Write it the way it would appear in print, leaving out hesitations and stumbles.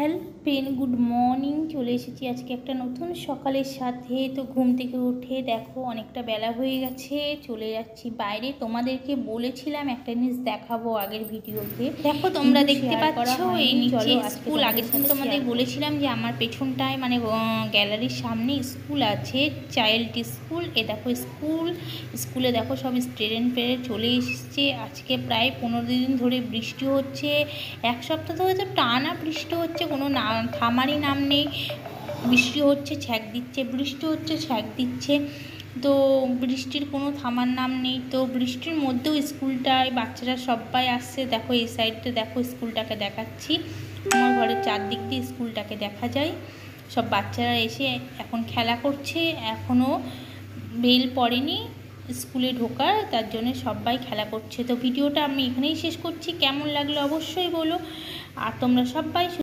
Hello pen good morning. চলে এসেছি আজকে একটা নতুন সকালের সাথে। তো ঘুম থেকে উঠে দেখো অনেকটা বেলা হয়ে গেছে, চলে যাচ্ছি বাইরে। তোমাদেরকে বলেছিলাম একটা জিনিস দেখাবো আগের ভিডিওতে, দেখো তোমরা দেখতে পাচ্ছ এই নিচে স্কুল। আগের দিন তোমাদের বলেছিলাম যে আমার পেছনটায় মানে গ্যালারির সামনে স্কুল আছে, চাইল্ড স্কুল। এ দেখো স্কুলে দেখো সব স্টুডেন্ট পেরে চলে এসছে। আজকে প্রায় 15 দিন ধরে বৃষ্টি হচ্ছে, এক সপ্তাহ ধরে তো টানা বৃষ্টি হচ্ছে, কোনো থামারই নাম নেই। বৃষ্টি হচ্ছে ছ্যাঁক দিচ্ছে, বৃষ্টি হচ্ছে ছ্যাঁক দিচ্ছে, তো বৃষ্টির কোনো থামার নাম নেই। তো বৃষ্টির মধ্যেও স্কুলটায় বাচ্চারা সবাই আসছে। দেখো এই সাইডটা দেখো, স্কুলটাকে দেখাচ্ছি, আমার ঘরের চারদিক দিয়ে স্কুলটাকে দেখা যায়। সব বাচ্চারা এসে এখন খেলা করছে, এখনও বেল পড়েনি স্কুলে ঢোকার, তার জন্য সবাই খেলা করছে। তো ভিডিওটা আমি এখানেই শেষ করছি। কেমন লাগলো অবশ্যই বলো, আর তোমরা সবাই